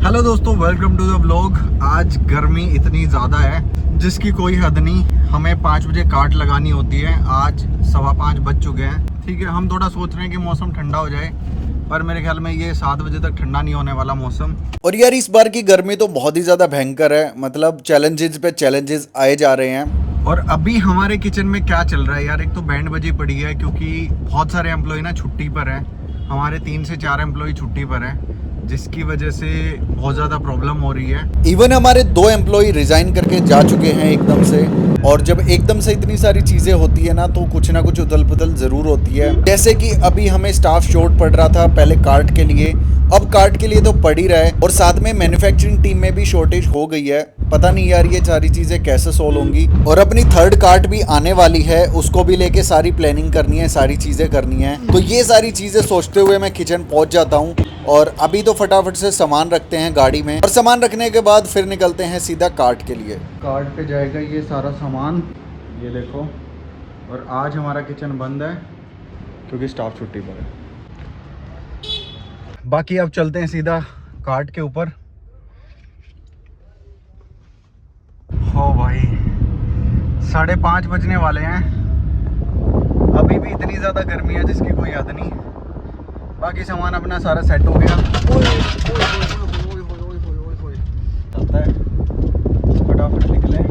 Hello दोस्तों, welcome to the vlog. आज गर्मी इतनी ज़्यादा है जिसकी कोई हद नहीं। हमें 5 बजे कार्ट लगानी होती है। आज 5:15 बज चुके हैं। ठीक है, हम थोड़ा सोच रहे हैं कि मौसम ठंडा हो जाए, पर मेरे ख्याल में ये 7 बजे तक ठंडा नहीं होने वाला मौसम। और यार इस बार की गर्मी तो बहुत ही ज़्यादा भयंकर है। मतलब चैलेंजेस पे चैलेंजेस आए जा रहे हैं। और अभी हमारे किचन में क्या चल रहा है यार, एक तो बैंड बजी पड़ी है क्योंकि बहुत सारे एम्प्लॉय ना छुट्टी पर हैं। हमारे 3 से 4 एम्प्लॉय छुट्टी पर हैं, जिसकी वजह से बहुत ज़्यादा प्रॉब्लम हो रही है। इवन हमारे 2 एम्प्लॉय रिजाइन करके जा चुके हैं एकदम से। और जब एकदम से इतनी सारी चीज़ें होती है ना, तो कुछ ना कुछ उथल पुथल ज़रूर होती है। जैसे कि अभी हमें स्टाफ शॉर्ट पड़ रहा था पहले कार्ट के लिए, अब कार्ट के लिए तो पड़ ही रहा है, और साथ में मैन्युफैक्चरिंग टीम में भी शॉर्टेज हो गई है। पता नहीं यार ये सारी चीज़ें कैसे सोल्व होंगी। और अपनी 3rd कार्ट भी आने वाली है, उसको भी लेके सारी प्लानिंग करनी है, सारी चीज़ें करनी है। तो ये सारी चीज़ें सोचते हुए मैं किचन पहुंच जाता हूँ। और अभी तो फटाफट से सामान रखते हैं गाड़ी में, और सामान रखने के बाद फिर निकलते हैं सीधा कार्ट के लिए। कार्ट पे जाएगा ये सारा सामान, ये देखो। और आज हमारा किचन बंद है क्योंकि स्टाफ छुट्टी पर है। बाकी अब चलते हैं सीधा कार्ट के ऊपर। हो भाई, 5:30 बजने वाले हैं। अभी भी इतनी ज़्यादा गर्मी है जिसकी कोई हद नहीं। बाकी सामान अपना सारा सेट हो गया। चलता है, फटाफट निकले।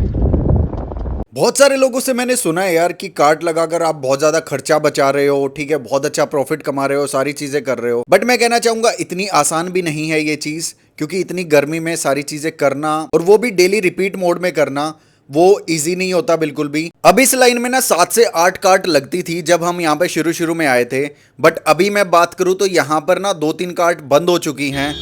बहुत सारे लोगों से मैंने सुना है यार कि कार्ट लगाकर आप बहुत ज्यादा खर्चा बचा रहे हो, ठीक है, बहुत अच्छा प्रॉफिट कमा रहे हो, सारी चीजें कर रहे हो। बट मैं कहना चाहूंगा इतनी आसान भी नहीं है ये चीज, क्योंकि इतनी गर्मी में सारी चीजें करना, और वो भी डेली रिपीट मोड में करना, वो इजी नहीं होता बिल्कुल भी। अब इस लाइन में ना 7 से 8 कार्ट लगती थी जब हम यहाँ पे शुरू में आए थे। बट अभी मैं बात करूँ तो यहाँ पर ना 2-3 कार्ट बंद हो चुकी हैं,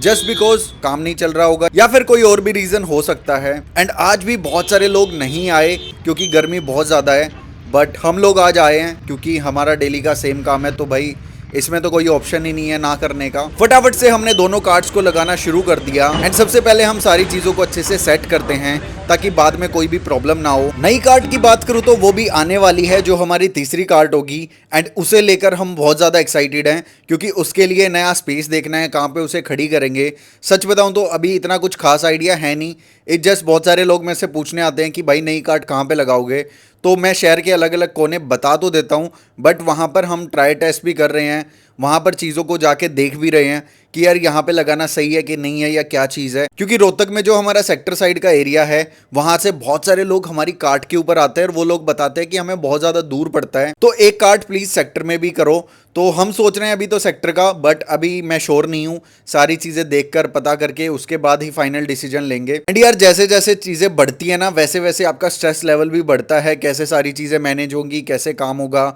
जस्ट बिकॉज काम नहीं चल रहा होगा, या फिर कोई और भी रीजन हो सकता है। एंड आज भी बहुत सारे लोग नहीं आए क्योंकि गर्मी बहुत ज़्यादा है। बट हम लोग आज आए हैं क्योंकि हमारा डेली का सेम काम है, तो भाई इसमें तो कोई ऑप्शन ही नहीं है ना करने का। फटाफट से हमने दोनों कार्ड्स को लगाना शुरू कर दिया। एंड सबसे पहले हम सारी चीज़ों को अच्छे से सेट करते हैं ताकि बाद में कोई भी प्रॉब्लम ना हो। नई कार्ड की बात करूँ तो वो भी आने वाली है, जो हमारी तीसरी कार्ड होगी। एंड उसे लेकर हम बहुत ज़्यादा एक्साइटेड हैं क्योंकि उसके लिए नया स्पेस देखना है, कहाँ पे उसे खड़ी करेंगे। सच बताऊँ तो अभी इतना कुछ खास आइडिया है नहीं। इट जस्ट बहुत सारे लोग मेरे से पूछने आते हैं कि भाई नई कार्ड कहाँ पे लगाओगे, तो मैं शहर के अलग अलग कोने बता तो देता हूँ, बट वहाँ पर हम ट्राई टेस्ट भी कर रहे हैं। वहाँ पर चीज़ों को जाके देख भी रहे हैं कि यार यहाँ पे लगाना सही है कि नहीं है, या क्या चीज़ है। क्योंकि रोहतक में जो हमारा सेक्टर साइड का एरिया है, वहाँ से बहुत सारे लोग हमारी कार्ट के ऊपर आते हैं, और वो लोग बताते हैं कि हमें बहुत ज़्यादा दूर पड़ता है, तो एक कार्ट प्लीज़ सेक्टर में भी करो। तो हम सोच रहे हैं अभी तो सेक्टर का, बट अभी मैं श्योर नहीं हूँ। सारी चीज़ें देखकर पता करके उसके बाद ही फाइनल डिसीजन लेंगे। एंड यार जैसे जैसे चीज़ें बढ़ती है ना, वैसे वैसे आपका स्ट्रेस लेवल भी बढ़ता है। कैसे सारी चीज़ें मैनेज होंगी, कैसे काम होगा।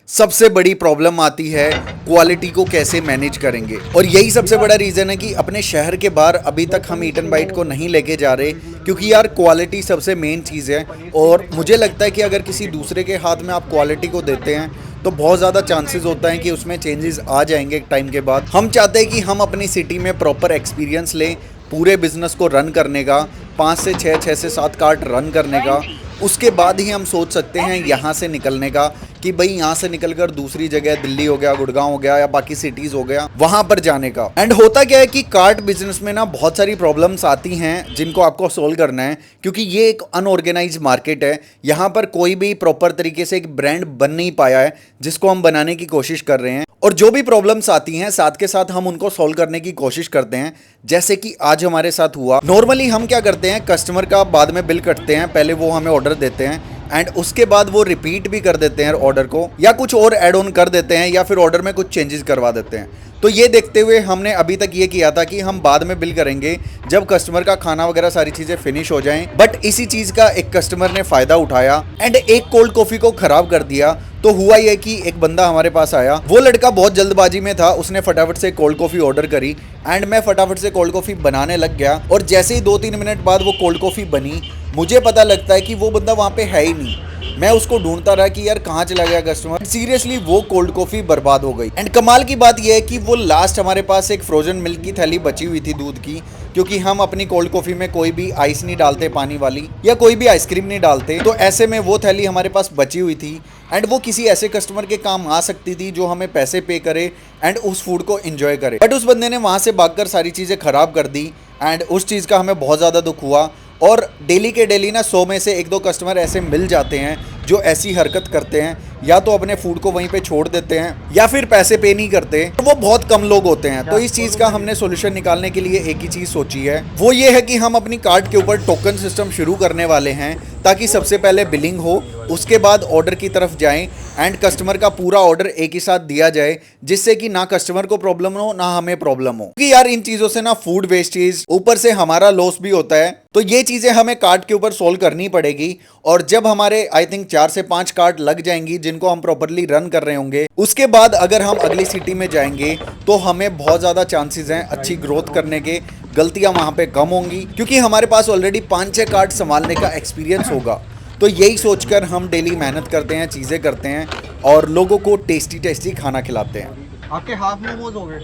सबसे बड़ी प्रॉब्लम आती है क्वालिटी को कैसे मैनेज करेंगे। और यही सबसे बड़ा रीज़न है कि अपने शहर के बाहर अभी तक हम ईट एंड बाइट को नहीं लेके जा रहे, क्योंकि यार क्वालिटी सबसे मेन चीज़ है। और मुझे लगता है कि अगर किसी दूसरे के हाथ में आप क्वालिटी को देते हैं तो बहुत ज़्यादा चांसेस होता है कि उसमें चेंजेस आ जाएंगे एक टाइम के बाद। हम चाहते हैं कि हम अपनी सिटी में प्रॉपर एक्सपीरियंस लें पूरे बिजनेस को रन करने का, 5 से 6, 6 से 7 कार्ट रन करने का। उसके बाद ही हम सोच सकते हैं यहाँ से निकलने का, कि भाई यहाँ से निकलकर दूसरी जगह, दिल्ली हो गया, गुड़गांव हो गया, या बाकी सिटीज़ हो गया, वहाँ पर जाने का। एंड होता क्या है कि कार्ट बिजनेस में ना बहुत सारी प्रॉब्लम्स आती हैं जिनको आपको सोल्व करना है, क्योंकि ये एक अनऑर्गेनाइज्ड मार्केट है। यहाँ पर कोई भी प्रॉपर तरीके से एक ब्रांड बन नहीं पाया है, जिसको हम बनाने की कोशिश कर रहे हैं। और जो भी प्रॉब्लम्स आती हैं साथ के साथ हम उनको सॉल्व करने की कोशिश करते हैं, जैसे कि आज हमारे साथ हुआ। नॉर्मली हम क्या करते हैं, कस्टमर का बाद में बिल कटते हैं, पहले वो हमें ऑर्डर देते हैं, एंड उसके बाद वो रिपीट भी कर देते हैं ऑर्डर को, या कुछ और ऐड ऑन कर देते हैं, या फिर ऑर्डर में कुछ चेंजेस करवा देते हैं। तो ये देखते हुए हमने अभी तक ये किया था कि हम बाद में बिल करेंगे जब कस्टमर का खाना वगैरह सारी चीज़ें फिनिश हो जाएं। बट इसी चीज़ का एक कस्टमर ने फ़ायदा उठाया एंड एक कोल्ड कॉफ़ी को ख़राब कर दिया। तो हुआ ये कि एक बंदा हमारे पास आया, वो लड़का बहुत जल्दबाजी में था, उसने फटाफट से कोल्ड कॉफ़ी ऑर्डर करी, एंड मैं फटाफट से कोल्ड कॉफ़ी बनाने लग गया। और जैसे ही 2-3 मिनट बाद वो कोल्ड कॉफ़ी बनी, मुझे पता लगता है कि वो बंदा वहाँ पे है ही नहीं। मैं उसको ढूंढता रहा कि यार कहाँ चला गया कस्टमर। सीरियसली वो कोल्ड कॉफ़ी बर्बाद हो गई। एंड कमाल की बात यह है कि वो लास्ट हमारे पास एक फ्रोजन मिल्क की थैली बची हुई थी दूध की, क्योंकि हम अपनी कोल्ड कॉफ़ी में कोई भी आइस नहीं डालते पानी वाली, या कोई भी आइसक्रीम नहीं डालते। तो ऐसे में वो थैली हमारे पास बची हुई थी, एंड वो किसी किसी ऐसे कस्टमर के काम आ सकती थी जो हमें पैसे पे करे एंड उस फूड को एंजॉय करे, बट उस बंदे ने वहाँ से भागकर सारी चीज़ें खराब कर दी एंड उस चीज़ का हमें बहुत ज़्यादा दुख हुआ। और डेली के डेली ना 100 में से 1-2 कस्टमर ऐसे मिल जाते हैं जो ऐसी हरकत करते हैं, या तो अपने फूड को वहीं पे छोड़ देते हैं या फिर पैसे पे नहीं करते। तो वो बहुत कम लोग होते हैं। तो इस चीज़ का हमने सॉल्यूशन निकालने के लिए एक ही चीज़ सोची है, वो ये है कि हम अपनी कार्ट के ऊपर टोकन सिस्टम शुरू करने वाले हैं, ताकि सबसे पहले बिलिंग हो, उसके बाद ऑर्डर की तरफ जाएं एंड कस्टमर का पूरा ऑर्डर एक ही साथ दिया जाए, जिससे कि ना कस्टमर को प्रॉब्लम हो ना हमें प्रॉब्लम हो। क्योंकि यार इन चीज़ों से ना फूड वेस्टेज, ऊपर से हमारा लॉस भी होता है। तो ये चीज़ें हमें कार्ट के ऊपर सोल्व करनी पड़ेगी। और जब हमारे आई थिंक 4 से 5 कार्ट लग जाएंगी जिनको हम प्रॉपरली रन कर रहे होंगे, उसके बाद अगर हम अगली सिटी में जाएंगे तो हमें बहुत ज़्यादा चांसेस हैं अच्छी ग्रोथ करने के, गलतियां वहां पे कम होंगी, क्योंकि हमारे पास ऑलरेडी 5-6 कार्ट संभालने का एक्सपीरियंस होगा। तो यही सोचकर हम डेली मेहनत करते हैं, चीज़ें करते हैं और लोगों को टेस्टी टेस्टी खाना खिलाते हैं। आपके हाफ मोमोज हो गए।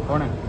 कौन है?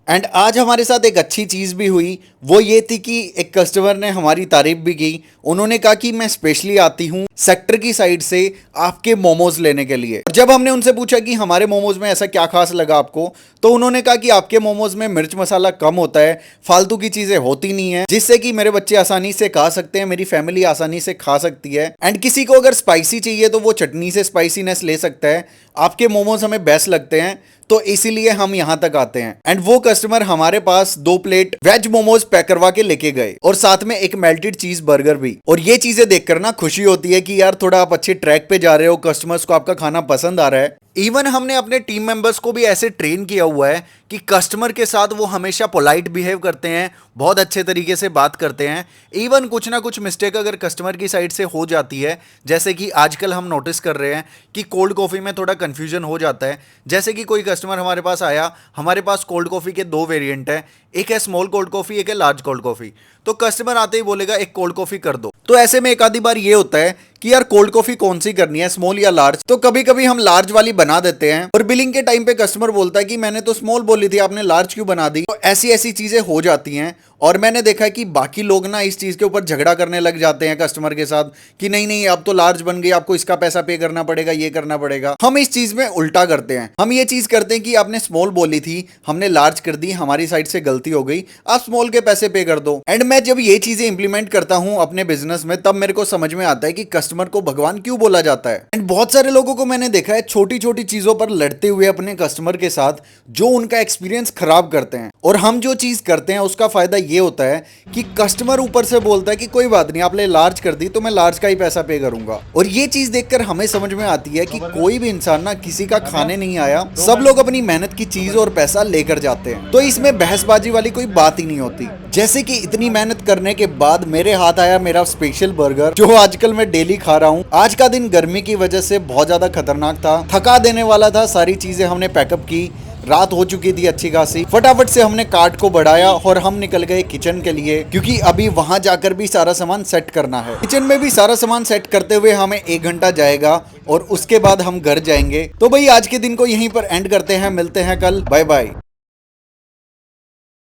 एंड आज हमारे साथ एक अच्छी चीज़ भी हुई, वो ये थी कि एक कस्टमर ने हमारी तारीफ भी की। उन्होंने कहा कि मैं स्पेशली आती हूँ सेक्टर की साइड से आपके मोमोज लेने के लिए। और जब हमने उनसे पूछा कि हमारे मोमोज में ऐसा क्या खास लगा आपको, तो उन्होंने कहा कि आपके मोमोज में मिर्च मसाला कम होता है, फालतू की चीज़ें होती नहीं है, जिससे कि मेरे बच्चे आसानी से खा सकते हैं, मेरी फैमिली आसानी से खा सकती है। एंड किसी को अगर स्पाइसी चाहिए तो वो चटनी से स्पाइसीनेस ले सकता है। आपके मोमोज हमें बेस्ट लगते हैं, तो इसीलिए हम यहाँ तक आते हैं। एंड वो कस्टमर हमारे पास 2 प्लेट वेज मोमोज पैक करवा के लेके गए और साथ में एक मेल्टेड चीज बर्गर भी। और ये चीजें देखकर ना खुशी होती है कि यार थोड़ा आप अच्छे ट्रैक पे जा रहे हो, कस्टमर्स को आपका खाना पसंद आ रहा है। इवन हमने अपने टीम मेंबर्स को भी ऐसे ट्रेन किया हुआ है कि कस्टमर के साथ वो हमेशा पोलाइट बिहेव करते हैं, बहुत अच्छे तरीके से बात करते हैं। इवन कुछ ना कुछ मिस्टेक अगर कस्टमर की साइड से हो जाती है, जैसे कि आजकल हम नोटिस कर रहे हैं कि कोल्ड कॉफ़ी में थोड़ा कन्फ्यूजन हो जाता है। जैसे कि कोई कस्टमर हमारे पास आया, हमारे पास कोल्ड कॉफ़ी के 2 वेरिएंट हैं, एक है स्मॉल कोल्ड कॉफ़ी, एक है लार्ज कोल्ड कॉफ़ी। तो कस्टमर आते ही बोलेगा एक कोल्ड कॉफ़ी कर दो। तो ऐसे में एक आधी बार ये होता है कि यार कोल्ड कॉफ़ी कौन सी करनी है, स्मॉल या लार्ज। तो कभी कभी हम लार्ज वाली बना देते हैं और बिलिंग के टाइम पे कस्टमर बोलता है कि मैंने तो स्मॉल बोली थी, आपने लार्ज क्यों बना दी। तो ऐसी ऐसी चीजें हो जाती हैं। और मैंने देखा कि बाकी लोग ना इस चीज़ के ऊपर झगड़ा करने लग जाते हैं कस्टमर के साथ कि नहीं नहीं अब तो लार्ज बन गई, आपको इसका पैसा पे करना पड़ेगा, ये करना पड़ेगा। हम इस चीज़ में उल्टा करते हैं। हम ये चीज़ करते हैं कि आपने स्मॉल बोली थी, हमने लार्ज कर दी, हमारी साइड से गलती हो गई, आप स्मॉल के पैसे पे कर दो। एंड मैं जब ये चीज़ें इंप्लीमेंट करता हूँ अपने बिजनेस में, तब मेरे को समझ में आता है कि कस्टमर को भगवान क्यों बोला जाता है। एंड बहुत सारे लोगों को मैंने देखा है छोटी छोटी चीज़ों पर लड़ते हुए अपने कस्टमर के साथ, जो उनका एक्सपीरियंस खराब करते हैं। और हम जो चीज़ करते हैं उसका फायदा ये होता है कि कस्टमर ऊपर से बोलता है कि कोई बात नहीं, आपने लार्ज कर दी तो मैं लार्ज का ही पैसा पे करूंगा। और ये चीज देखकर हमें समझ में आती है कि कोई भी इंसान ना किसी का खाने नहीं आया, सब लोग अपनी मेहनत की चीज और पैसा लेकर जाते हैं। तो इसमें बहसबाजी वाली कोई बात ही नहीं होती। जैसे कि इतनी मेहनत करने के बाद मेरे हाथ आया मेरा स्पेशल बर्गर, जो आजकल मैं डेली खा रहा हूँ। आज का दिन गर्मी की वजह से बहुत ज्यादा खतरनाक था, थका देने वाला था। सारी चीजें हमने पैकअप की, रात हो चुकी थी अच्छी खासी। फटाफट से हमने कार्ट को बढ़ाया और हम निकल गए किचन के लिए, क्योंकि अभी वहां जाकर भी सारा सामान सेट करना है। किचन में भी सारा सामान सेट करते हुए हमें 1 घंटा जाएगा और उसके बाद हम घर जाएंगे। तो भाई आज के दिन को यहीं पर एंड करते हैं, मिलते हैं कल, बाय बाय।